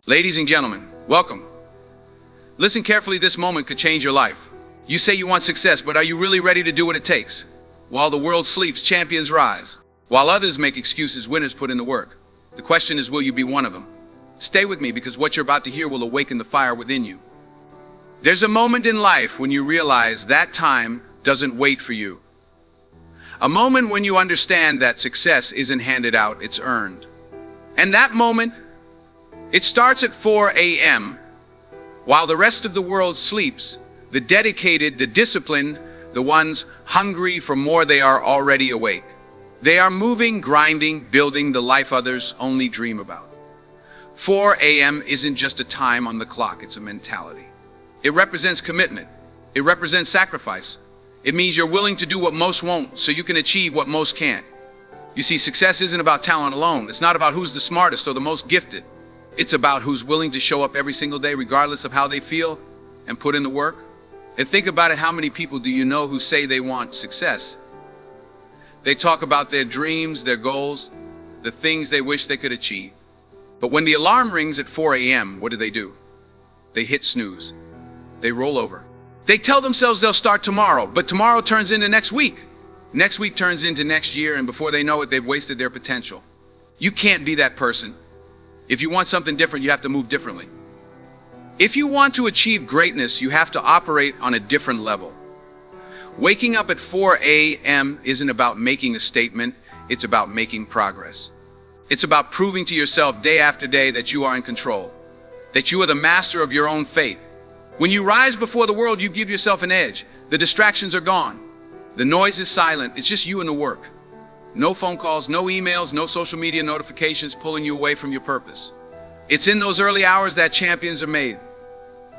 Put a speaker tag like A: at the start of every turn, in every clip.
A: Ladies and gentlemen, welcome. Listen carefully, this moment could change your life. You say you want success, but are you really ready to do what it takes? While the world sleeps, champions rise. While others make excuses, winners put in the work. The question is, will you be one of them? Stay with me, because what you're about to hear will awaken the fire within you. There's a moment in life when you realize that time doesn't wait for you. A moment when you understand that success isn't handed out, it's earned. And that moment, it starts at 4 a.m. While the rest of the world sleeps. The dedicated, the disciplined, the ones hungry for more, they are already awake. They are moving, grinding, building the life others only dream about. 4 a.m. isn't just a time on the clock, it's a mentality. It represents commitment. It represents sacrifice. It means you're willing to do what most won't so you can achieve what most can't. You see, success isn't about talent alone. It's not about who's the smartest or the most gifted. It's about who's willing to show up every single day regardless of how they feel and put in the work. And think about it, how many people do you know who say they want success? They talk about their dreams, their goals, the things they wish they could achieve. But when the alarm rings at 4 a.m., what do? They hit snooze. They roll over. They tell themselves they'll start tomorrow, but tomorrow turns into next week. Next week turns into next year, and before they know it, they've wasted their potential. You can't be that person. If you want something different, you have to move differently. If you want to achieve greatness, you have to operate on a different level. Waking up at 4 a.m. isn't about making a statement, it's about making progress. It's about proving to yourself day after day that you are in control, that you are the master of your own fate. When you rise before the world, you give yourself an edge. The distractions are gone. The noise is silent, it's just you and the work. No phone calls, no emails, no social media notifications pulling you away from your purpose. It's in those early hours that champions are made.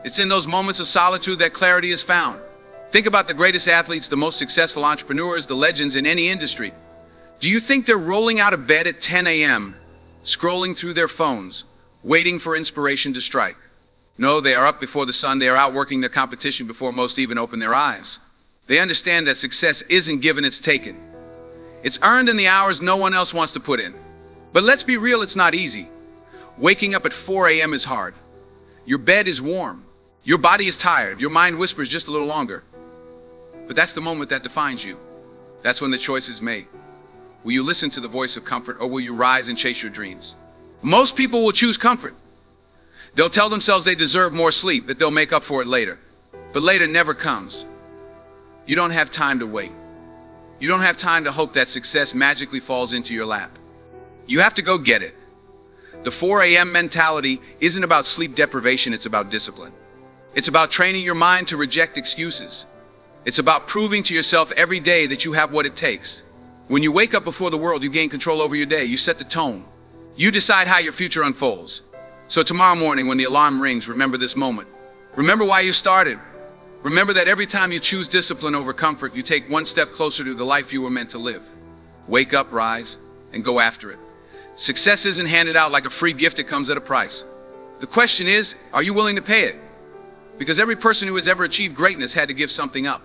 A: It's in those moments of solitude that clarity is found. Think about the greatest athletes, the most successful entrepreneurs, the legends in any industry. Do you think they're rolling out of bed at 10 a.m., scrolling through their phones, waiting for inspiration to strike? No, they are up before the sun. They are outworking their competition before most even open their eyes. They understand that success isn't given, it's taken. It's earned in the hours no one else wants to put in. But let's be real, it's not easy. Waking up at 4 a.m. is hard. Your bed is warm. Your body is tired. Your mind whispers just a little longer. But that's the moment that defines you. That's when the choice is made. Will you listen to the voice of comfort, or will you rise and chase your dreams? Most people will choose comfort. They'll tell themselves they deserve more sleep, that they'll make up for it later. But later never comes. You don't have time to wait. You don't have time to hope that success magically falls into your lap. You have to go get it. The 4 a.m. mentality isn't about sleep deprivation, it's about discipline. It's about training your mind to reject excuses. It's about proving to yourself every day that you have what it takes. When you wake up before the world, you gain control over your day. You set the tone. You decide how your future unfolds. So tomorrow morning, when the alarm rings, remember this moment. Remember why you started. Remember that every time you choose discipline over comfort, you take one step closer to the life you were meant to live. Wake up, rise, and go after it. Success isn't handed out like a free gift, it comes at a price. The question is, are you willing to pay it? Because every person who has ever achieved greatness had to give something up.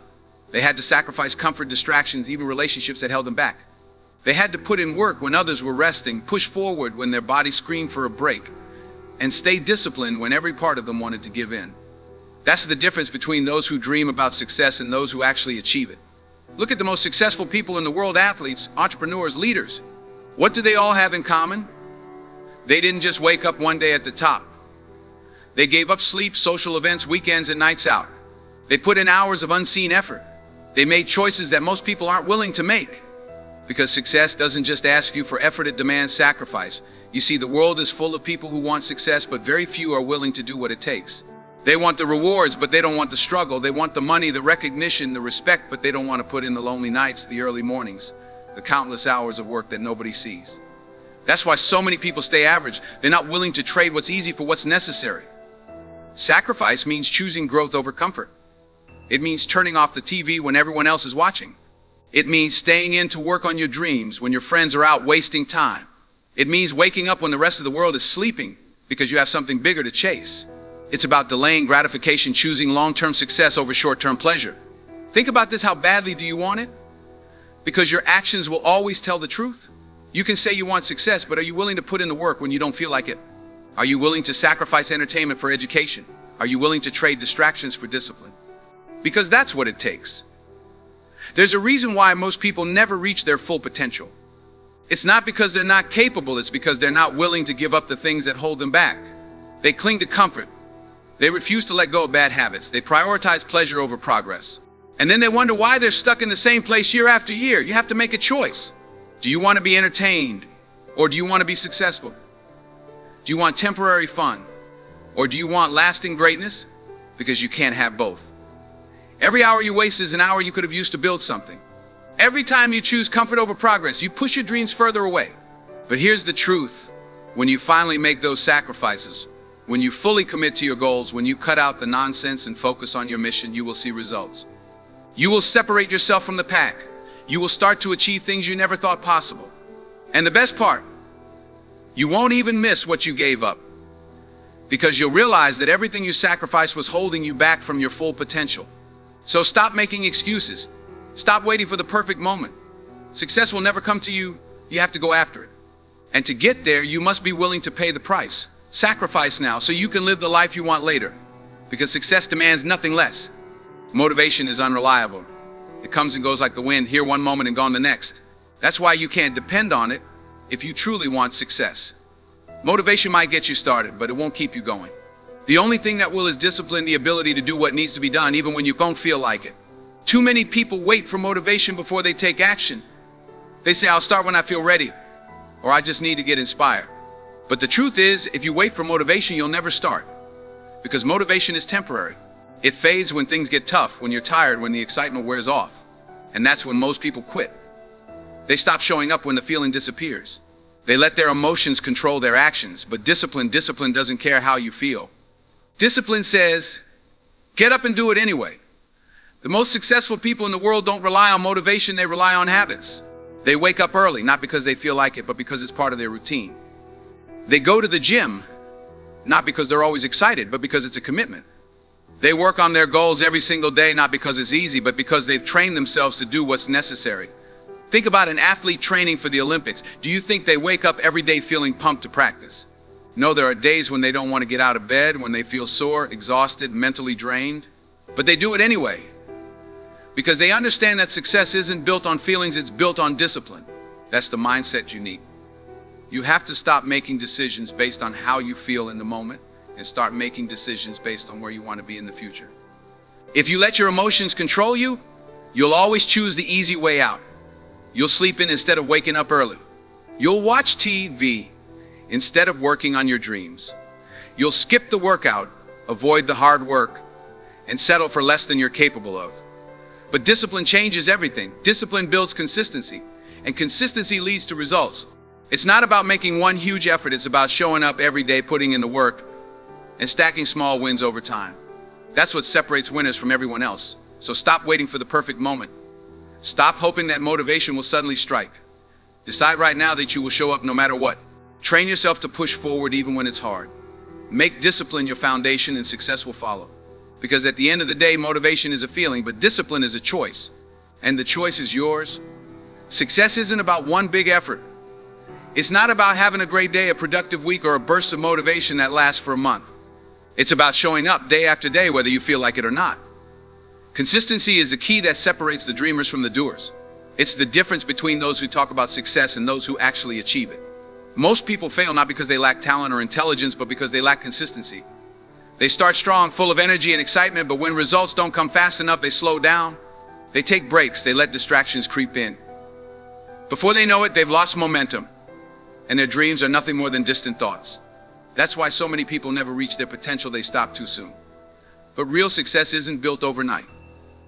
A: They had to sacrifice comfort, distractions, even relationships that held them back. They had to put in work when others were resting, push forward when their body screamed for a break, and stay disciplined when every part of them wanted to give in. That's the difference between those who dream about success and those who actually achieve it. Look at the most successful people in the world, athletes, entrepreneurs, leaders. What do they all have in common? They didn't just wake up one day at the top. They gave up sleep, social events, weekends, and nights out. They put in hours of unseen effort. They made choices that most people aren't willing to make. Because success doesn't just ask you for effort, it demands sacrifice. You see, the world is full of people who want success, but very few are willing to do what it takes. They want the rewards, but they don't want the struggle. They want the money, the recognition, the respect, but they don't want to put in the lonely nights, the early mornings, the countless hours of work that nobody sees. That's why so many people stay average. They're not willing to trade what's easy for what's necessary. Sacrifice means choosing growth over comfort. It means turning off the TV when everyone else is watching. It means staying in to work on your dreams when your friends are out wasting time. It means waking up when the rest of the world is sleeping because you have something bigger to chase. It's about delaying gratification, choosing long-term success over short-term pleasure. Think about this, how badly do you want it? Because your actions will always tell the truth. You can say you want success, but are you willing to put in the work when you don't feel like it? Are you willing to sacrifice entertainment for education? Are you willing to trade distractions for discipline? Because that's what it takes. There's a reason why most people never reach their full potential. It's not because they're not capable, it's because they're not willing to give up the things that hold them back. They cling to comfort. They refuse to let go of bad habits. They prioritize pleasure over progress. And then they wonder why they're stuck in the same place year after year. You have to make a choice. Do you want to be entertained, or do you want to be successful? Do you want temporary fun, or do you want lasting greatness? Because you can't have both. Every hour you waste is an hour you could have used to build something. Every time you choose comfort over progress, you push your dreams further away. But here's the truth. When you finally make those sacrifices, when you fully commit to your goals, when you cut out the nonsense and focus on your mission, you will see results. You will separate yourself from the pack. You will start to achieve things you never thought possible. And the best part, you won't even miss what you gave up, because you'll realize that everything you sacrificed was holding you back from your full potential. So stop making excuses. Stop waiting for the perfect moment. Success will never come to you. You have to go after it. And to get there, you must be willing to pay the price. Sacrifice now so you can live the life you want later, because success demands nothing less. Motivation is unreliable. It comes and goes like the wind, here one moment and gone the next. That's why you can't depend on it if you truly want success. Motivation might get you started, but it won't keep you going. The only thing that will is discipline, the ability to do what needs to be done even when you don't feel like it. Too many people wait for motivation before they take action. They say, I'll start when I feel ready, or I just need to get inspired. But the truth is, if you wait for motivation, you'll never start. Because motivation is temporary. It fades when things get tough, when you're tired, when the excitement wears off. And that's when most people quit. They stop showing up when the feeling disappears. They let their emotions control their actions. But discipline doesn't care how you feel. Discipline says, get up and do it anyway. The most successful people in the world don't rely on motivation, they rely on habits. They wake up early, not because they feel like it, but because it's part of their routine. They go to the gym, not because they're always excited, but because it's a commitment. They work on their goals every single day, not because it's easy, but because they've trained themselves to do what's necessary. Think about an athlete training for the Olympics. Do you think they wake up every day feeling pumped to practice? No, there are days when they don't want to get out of bed, when they feel sore, exhausted, mentally drained. But they do it anyway, because they understand that success isn't built on feelings, it's built on discipline. That's the mindset you need. You have to stop making decisions based on how you feel in the moment and start making decisions based on where you want to be in the future. If you let your emotions control you, you'll always choose the easy way out. You'll sleep in instead of waking up early. You'll watch TV instead of working on your dreams. You'll skip the workout, avoid the hard work, and settle for less than you're capable of. But discipline changes everything. Discipline builds consistency, and consistency leads to results. It's not about making one huge effort, it's about showing up every day, putting in the work, and stacking small wins over time. That's what separates winners from everyone else. So stop waiting for the perfect moment. Stop hoping that motivation will suddenly strike. Decide right now that you will show up no matter what. Train yourself to push forward even when it's hard. Make discipline your foundation and success will follow. Because at the end of the day, motivation is a feeling, but discipline is a choice. And the choice is yours. Success isn't about one big effort. It's not about having a great day, a productive week, or a burst of motivation that lasts for a month. It's about showing up day after day, whether you feel like it or not. Consistency is the key that separates the dreamers from the doers. It's the difference between those who talk about success and those who actually achieve it. Most people fail not because they lack talent or intelligence, but because they lack consistency. They start strong, full of energy and excitement, but when results don't come fast enough, they slow down. They take breaks, they let distractions creep in. Before they know it, they've lost momentum, and their dreams are nothing more than distant thoughts. That's why so many people never reach their potential, they stop too soon. But real success isn't built overnight.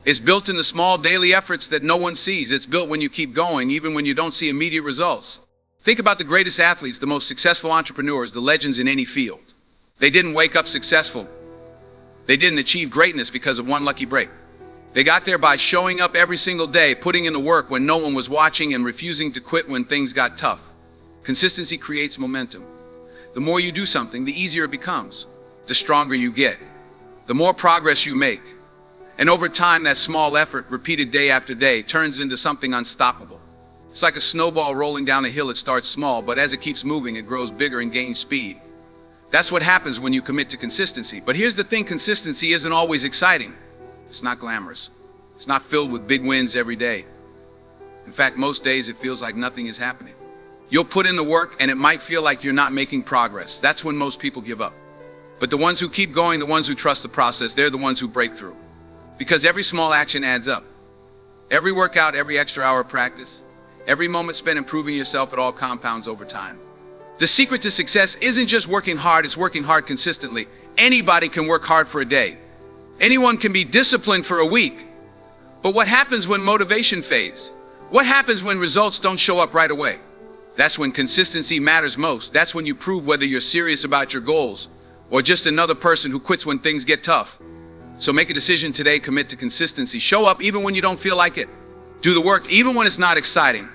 A: It's built in the small daily efforts that no one sees. It's built when you keep going, even when you don't see immediate results. Think about the greatest athletes, the most successful entrepreneurs, the legends in any field. They didn't wake up successful. They didn't achieve greatness because of one lucky break. They got there by showing up every single day, putting in the work when no one was watching, and refusing to quit when things got tough. Consistency creates momentum. The more you do something, the easier it becomes. The stronger you get. The more progress you make. And over time, that small effort, repeated day after day, turns into something unstoppable. It's like a snowball rolling down a hill. It starts small, but as it keeps moving, it grows bigger and gains speed. That's what happens when you commit to consistency. But here's the thing, consistency isn't always exciting. It's not glamorous. It's not filled with big wins every day. In fact, most days it feels like nothing is happening. You'll put in the work and it might feel like you're not making progress. That's when most people give up. But the ones who keep going, the ones who trust the process, they're the ones who break through. Because every small action adds up. Every workout, every extra hour of practice, every moment spent improving yourself, it all compounds over time. The secret to success isn't just working hard, it's working hard consistently. Anybody can work hard for a day. Anyone can be disciplined for a week. But what happens when motivation fades? What happens when results don't show up right away? That's when consistency matters most. That's when you prove whether you're serious about your goals or just another person who quits when things get tough. So make a decision today, commit to consistency. Show up even when you don't feel like it. Do the work even when it's not exciting.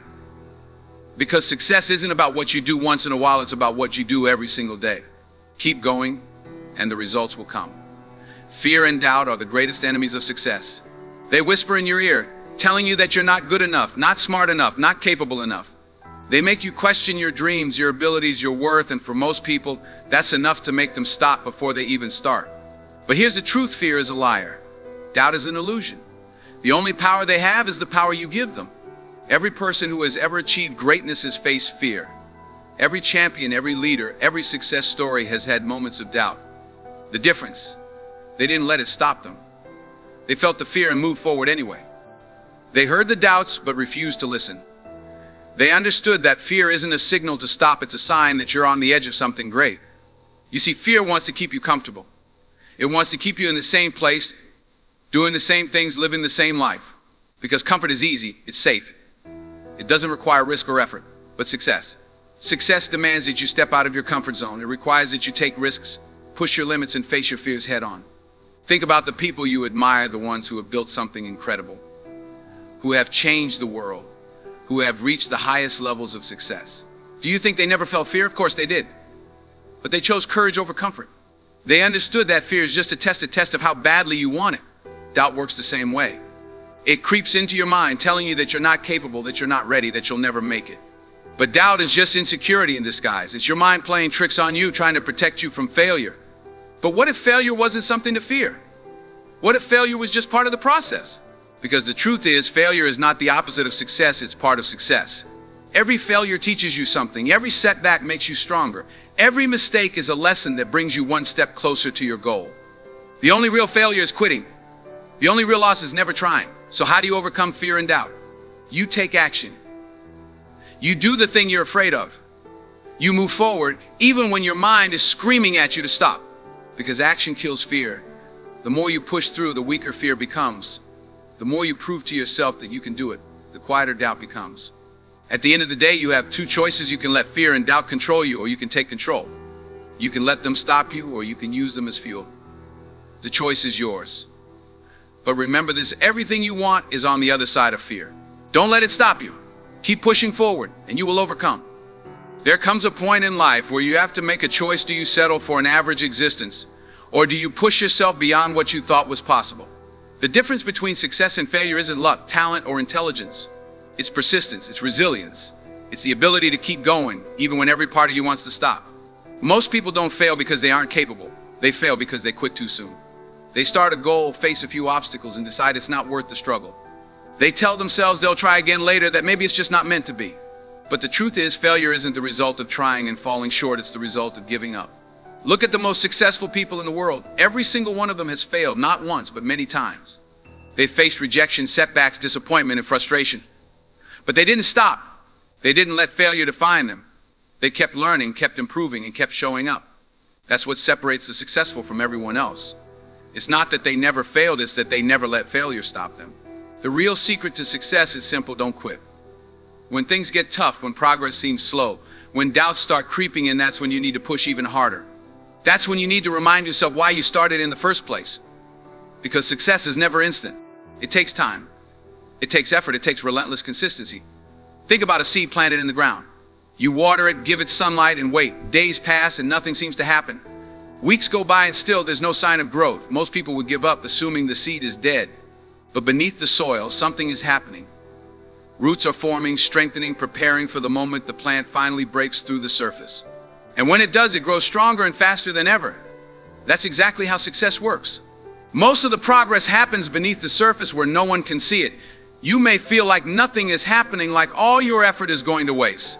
A: Because success isn't about what you do once in a while, it's about what you do every single day. Keep going and the results will come. Fear and doubt are the greatest enemies of success. They whisper in your ear, telling you that you're not good enough, not smart enough, not capable enough. They make you question your dreams, your abilities, your worth, and for most people, that's enough to make them stop before they even start. But here's the truth, fear is a liar. Doubt is an illusion. The only power they have is the power you give them. Every person who has ever achieved greatness has faced fear. Every champion, every leader, every success story has had moments of doubt. The difference, they didn't let it stop them. They felt the fear and moved forward anyway. They heard the doubts but refused to listen. They understood that fear isn't a signal to stop, it's a sign that you're on the edge of something great. You see, fear wants to keep you comfortable. It wants to keep you in the same place, doing the same things, living the same life. Because comfort is easy, it's safe. It doesn't require risk or effort, but success. Success demands that you step out of your comfort zone. It requires that you take risks, push your limits, and face your fears head on. Think about the people you admire, the ones who have built something incredible, who have changed the world, who have reached the highest levels of success. Do you think they never felt fear? Of course they did. But they chose courage over comfort. They understood that fear is just a test of how badly you want it. Doubt works the same way. It creeps into your mind, telling you that you're not capable, that you're not ready, that you'll never make it. But doubt is just insecurity in disguise. It's your mind playing tricks on you, trying to protect you from failure. But what if failure wasn't something to fear? What if failure was just part of the process? Because the truth is, failure is not the opposite of success, it's part of success. Every failure teaches you something. Every setback makes you stronger. Every mistake is a lesson that brings you one step closer to your goal. The only real failure is quitting. The only real loss is never trying. So how do you overcome fear and doubt? You take action. You do the thing you're afraid of. You move forward even when your mind is screaming at you to stop. Because action kills fear. The more you push through, the weaker fear becomes. The more you prove to yourself that you can do it, the quieter doubt becomes. At the end of the day, you have two choices. You can let fear and doubt control you, or you can take control. You can let them stop you, or you can use them as fuel. The choice is yours. But remember this, everything you want is on the other side of fear. Don't let it stop you. Keep pushing forward, and you will overcome. There comes a point in life where you have to make a choice. Do you settle for an average existence, or do you push yourself beyond what you thought was possible? The difference between success and failure isn't luck, talent, or intelligence. It's persistence, it's resilience. It's the ability to keep going, even when every part of you wants to stop. Most people don't fail because they aren't capable. They fail because they quit too soon. They start a goal, face a few obstacles, and decide it's not worth the struggle. They tell themselves they'll try again later, that maybe it's just not meant to be. But the truth is, failure isn't the result of trying and falling short, it's the result of giving up. Look at the most successful people in the world. Every single one of them has failed, not once, but many times. They faced rejection, setbacks, disappointment, and frustration. But they didn't stop. They didn't let failure define them. They kept learning, kept improving, and kept showing up. That's what separates the successful from everyone else. It's not that they never failed, it's that they never let failure stop them. The real secret to success is simple: don't quit. When things get tough, when progress seems slow, when doubts start creeping in, that's when you need to push even harder. That's when you need to remind yourself why you started in the first place. Because success is never instant. It takes time. It takes effort. It takes relentless consistency. Think about a seed planted in the ground. You water it, give it sunlight, and wait. Days pass and nothing seems to happen. Weeks go by and still there's no sign of growth. Most people would give up, assuming the seed is dead. But beneath the soil, something is happening. Roots are forming, strengthening, preparing for the moment the plant finally breaks through the surface. And when it does, it grows stronger and faster than ever. That's exactly how success works. Most of the progress happens beneath the surface where no one can see it. You may feel like nothing is happening, like all your effort is going to waste.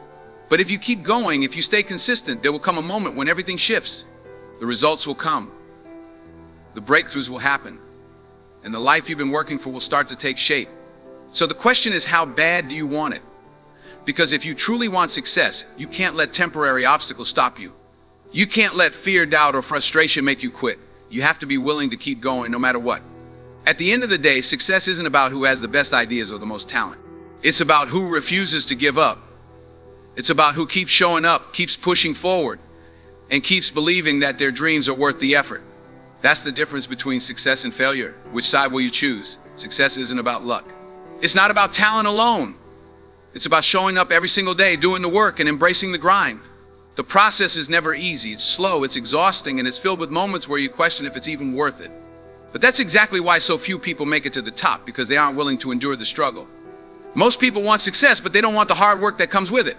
A: But if you keep going, if you stay consistent, there will come a moment when everything shifts. The results will come. The breakthroughs will happen. And the life you've been working for will start to take shape. So the question is, how bad do you want it? Because if you truly want success, you can't let temporary obstacles stop you. You can't let fear, doubt, or frustration make you quit. You have to be willing to keep going no matter what. At the end of the day, success isn't about who has the best ideas or the most talent. It's about who refuses to give up. It's about who keeps showing up, keeps pushing forward, and keeps believing that their dreams are worth the effort. That's the difference between success and failure. Which side will you choose? Success isn't about luck. It's not about talent alone. It's about showing up every single day, doing the work, and embracing the grind. The process is never easy. It's slow, it's exhausting, and it's filled with moments where you question if it's even worth it. But that's exactly why so few people make it to the top, because they aren't willing to endure the struggle. Most people want success, but they don't want the hard work that comes with it.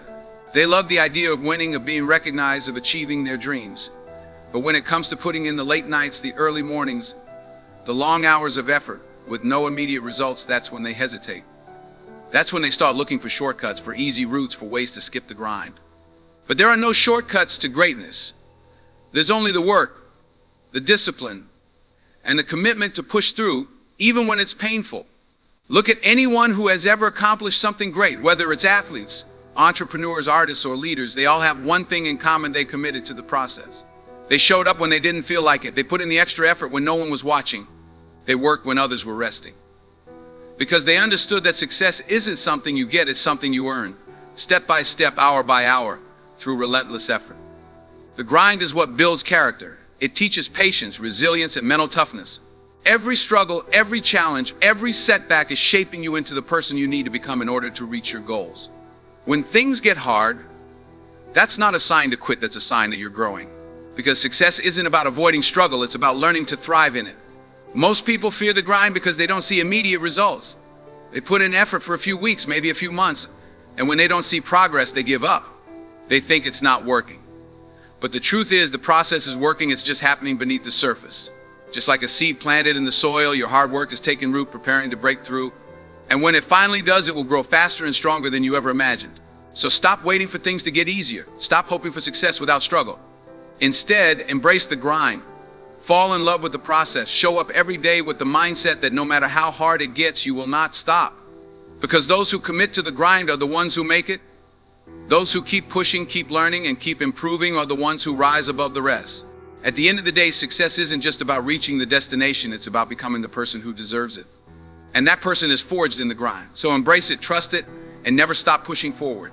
A: They love the idea of winning, of being recognized, of achieving their dreams. But when it comes to putting in the late nights, the early mornings, the long hours of effort with no immediate results, that's when they hesitate. That's when they start looking for shortcuts, for easy routes, for ways to skip the grind. But there are no shortcuts to greatness. There's only the work, the discipline, and the commitment to push through, even when it's painful. Look at anyone who has ever accomplished something great, whether it's athletes, entrepreneurs, artists, or leaders. They all have one thing in common: they committed to the process. They showed up when they didn't feel like it. They put in the extra effort when no one was watching. They worked when others were resting. Because they understood that success isn't something you get, it's something you earn, step by step, hour by hour, through relentless effort. The grind is what builds character. It teaches patience, resilience, and mental toughness. Every struggle, every challenge, every setback is shaping you into the person you need to become in order to reach your goals. When things get hard, that's not a sign to quit, that's a sign that you're growing. Because success isn't about avoiding struggle, it's about learning to thrive in it. Most people fear the grind because they don't see immediate results. They put in effort for a few weeks, maybe a few months, and when they don't see progress, they give up. They think it's not working. But the truth is, the process is working, it's just happening beneath the surface. Just like a seed planted in the soil, your hard work is taking root, preparing to break through. And when it finally does, it will grow faster and stronger than you ever imagined. So stop waiting for things to get easier. Stop hoping for success without struggle. Instead, embrace the grind. Fall in love with the process. Show up every day with the mindset that no matter how hard it gets, you will not stop. Because those who commit to the grind are the ones who make it. Those who keep pushing, keep learning, and keep improving are the ones who rise above the rest. At the end of the day, success isn't just about reaching the destination, it's about becoming the person who deserves it. And that person is forged in the grind. So embrace it, trust it, and never stop pushing forward.